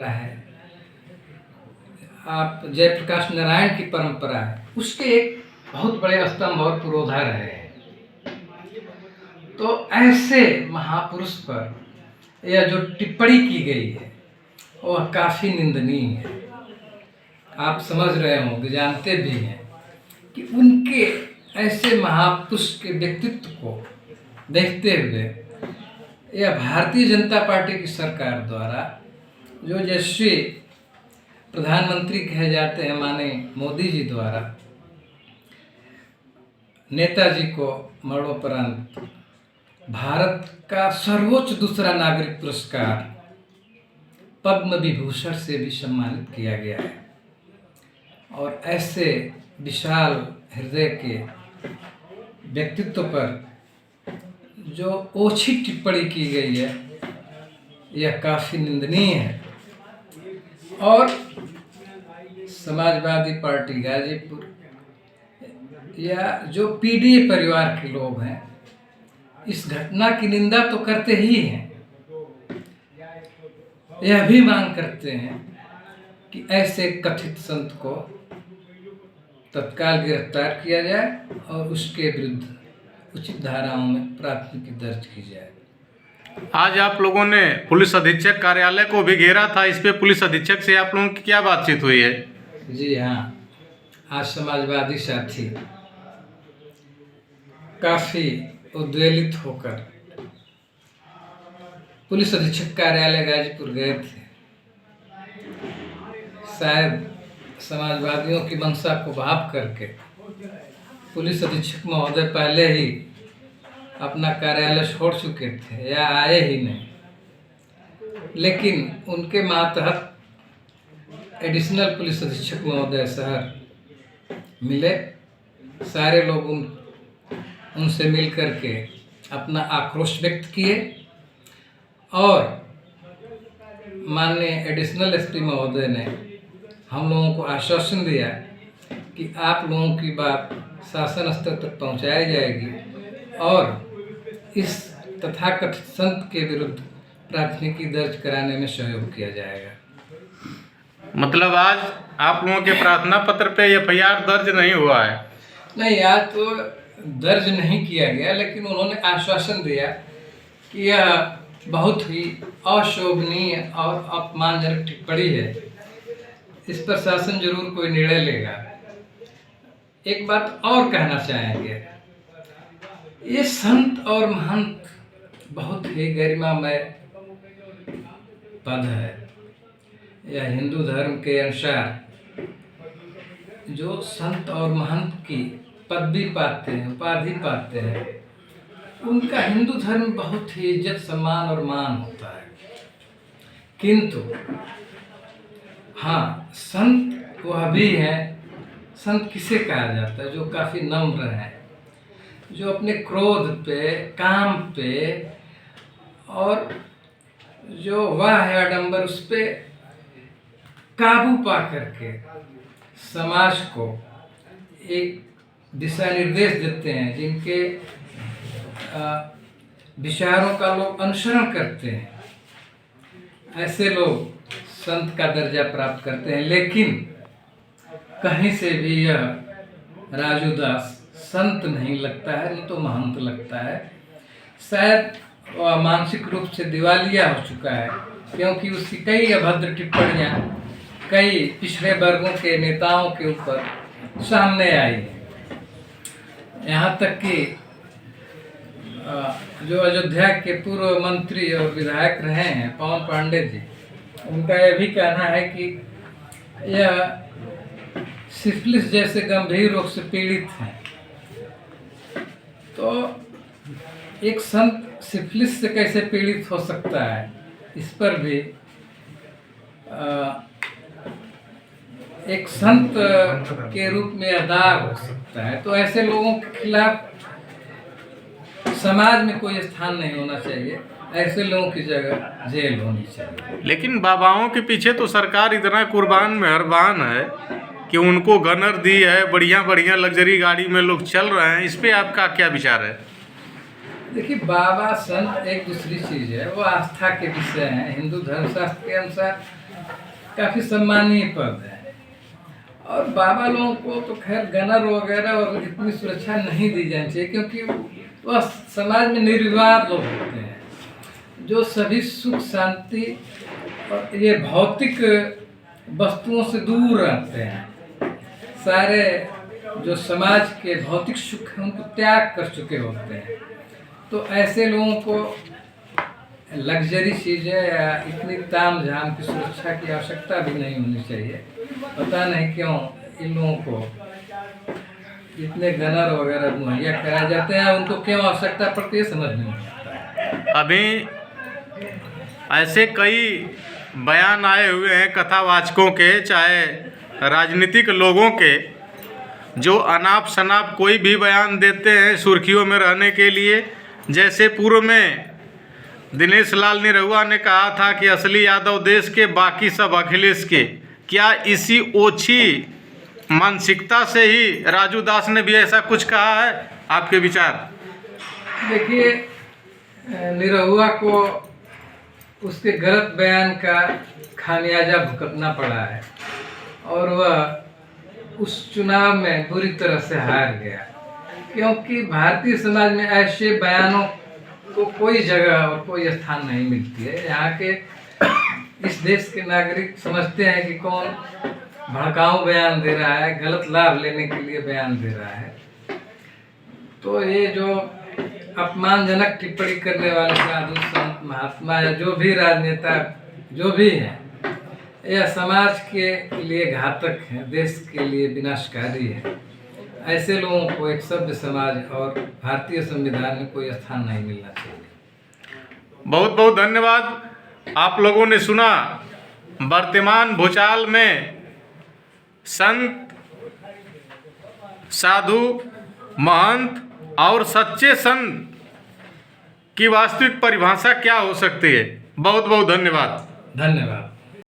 परंपरा है, आप जयप्रकाश नारायण की परंपरा है, उसके एक बहुत बड़े स्तंभ और पुरोधा रहे हैं। तो ऐसे महापुरुष पर यह जो टिप्पणी की गई है वह काफ़ी निंदनीय है। आप समझ रहे होंगे, जानते भी हैं कि उनके ऐसे महापुरुष के व्यक्तित्व को देखते हुए यह भारतीय जनता पार्टी की सरकार द्वारा जो यशस्वी प्रधानमंत्री कहे जाते हैं माननीय मोदी जी द्वारा नेताजी को मरणोपरांत भारत का सर्वोच्च दूसरा नागरिक पुरस्कार पद्म विभूषण से भी सम्मानित किया गया है। और ऐसे विशाल हृदय के व्यक्तित्व पर जो ओछी टिप्पणी की गई है यह काफ़ी निंदनीय है। और समाजवादी पार्टी गाजीपुर या जो पीडीए परिवार के लोग हैं इस घटना की निंदा तो करते ही हैं, यह भी मांग करते हैं कि ऐसे कथित संत को तत्काल गिरफ्तार किया जाए और उसके विरुद्ध उचित धाराओं में प्राथमिकी दर्ज की जाए। आज आप लोगों ने पुलिस अधीक्षक कार्यालय को भी घेरा था, इस पे पुलिस अधीक्षक से आप लोगों की क्या बातचीत हुई है? जी हाँ, आज समाजवादी साथी काफ़ी उद्वेलित होकर पुलिस अधीक्षक कार्यालय गाजीपुर गए थे। शायद समाजवादियों की मंशा को भाप करके पुलिस अधीक्षक महोदय पहले ही अपना कार्यालय छोड़ चुके थे या आए ही नहीं, लेकिन उनके मातहत एडिशनल पुलिस अधीक्षक महोदय शहर मिले। सारे लोग उनसे मिल करके अपना आक्रोश व्यक्त किए और माननीय एडिशनल एसपी महोदय ने हम लोगों को आश्वासन दिया कि आप लोगों की बात शासन स्तर तक पहुंचाई जाएगी और इस तथाकथित संत के विरुद्ध प्राथमिकी दर्ज कराने में सहयोग किया जाएगा। मतलब आज आप लोगों के प्रार्थना पत्र पे एफआईआर दर्ज नहीं हुआ है? नहीं, आज तो दर्ज नहीं किया गया, लेकिन उन्होंने आश्वासन दिया कि यह बहुत ही अशोभनीय और अपमानजनक टिप्पणी है, इस पर शासन जरूर कोई निर्णय लेगा। एक बात और कहना चाहेंगे, ये संत और महंत बहुत ही गरिमामय पद है। यह हिंदू धर्म के अनुसार जो संत और महंत की पदवी पाते हैं, उपाधि पाते हैं, उनका हिंदू धर्म में बहुत ही इज्जत सम्मान और मान होता है। किंतु हाँ, संत वह भी है, संत किसे कहा जाता है? जो काफ़ी नम्र है, जो अपने क्रोध पे, काम पे और जो वाह है आडंबर उस पे काबू पा करके समाज को एक दिशा निर्देश देते हैं, जिनके विचारों का लोग अनुसरण करते हैं, ऐसे लोग संत का दर्जा प्राप्त करते हैं। लेकिन कहीं से भी यह राजू दास संत नहीं लगता है, न तो महंत लगता है। शायद वह मानसिक रूप से दिवालिया हो चुका है, क्योंकि उसकी कई अभद्र टिप्पणियाँ कई पिछड़े वर्गों के नेताओं के ऊपर सामने आई है। यहाँ तक कि जो अयोध्या के पूर्व मंत्री और विधायक रहे हैं पवन पांडे जी, उनका यह भी कहना है कि यह सिफिलिस जैसे गंभीर रोग से पीड़ित हैं। तो एक संत सिफिलिस से कैसे पीड़ित हो सकता है, इस पर भी एक संत के रूप में अदाग हो सकता है। तो ऐसे लोगों के खिलाफ समाज में कोई स्थान नहीं होना चाहिए, ऐसे लोगों की जगह जेल होनी चाहिए। लेकिन बाबाओं के पीछे तो सरकार इतना कुर्बान मेहरबान है कि उनको गनर दी है, बढ़िया बढ़िया लग्जरी गाड़ी में लोग चल रहे हैं, इस पे आपका क्या विचार है? देखिए, बाबा संत एक दूसरी चीज़ है, वो आस्था के विषय हैं। हिंदू धर्मशास्त्र के अनुसार काफ़ी सम्मानीय पद है। और बाबा लोगों को तो खैर गनर वगैरह और इतनी सुरक्षा नहीं दी जानी चाहिए, क्योंकि वह समाज में निर्विवाद लोग होते हैं जो सभी सुख शांति और ये भौतिक वस्तुओं से दूर रहते हैं। सारे जो समाज के भौतिक सुख हैं उनको त्याग कर चुके होते हैं। तो ऐसे लोगों को लग्जरी चीज़ें या इतनी ताम झाम की सुरक्षा की आवश्यकता भी नहीं होनी चाहिए। पता नहीं क्यों इन लोगों को इतने गनर वगैरह मुहैया कराए जाते हैं, उनको क्यों आवश्यकता पड़ती है समझ नहीं आता है। अभी ऐसे कई बयान आए हुए हैं कथावाचकों के, चाहे राजनीतिक लोगों के, जो अनाप शनाप कोई भी बयान देते हैं सुर्खियों में रहने के लिए। जैसे पूर्व में दिनेश लाल निरहुआ ने कहा था कि असली यादव देश के, बाकी सब अखिलेश के। क्या इसी ओछी मानसिकता से ही राजू दास ने भी ऐसा कुछ कहा है? आपके विचार? देखिए, निरहुआ को उसके गलत बयान का खामियाजा भुगतना पड़ा है और वह उस चुनाव में बुरी तरह से हार गया, क्योंकि भारतीय समाज में ऐसे बयानों को कोई जगह और कोई स्थान नहीं मिलती है। यहाँ के इस देश के नागरिक समझते हैं कि कौन भड़काऊ बयान दे रहा है, गलत लाभ लेने के लिए बयान दे रहा है। तो ये जो अपमानजनक टिप्पणी करने वाले साधु संत महात्मा या जो भी राजनेता जो भी हैं, यह समाज के लिए घातक है, देश के लिए विनाशकारी है। ऐसे लोगों को एक सभ्य समाज और भारतीय संविधान में कोई स्थान नहीं मिलना चाहिए। बहुत बहुत धन्यवाद। आप लोगों ने सुना वर्तमान भूचाल में संत, साधु, महंत और सच्चे संत की वास्तविक परिभाषा क्या हो सकती है। बहुत बहुत धन्यवाद। धन्यवाद।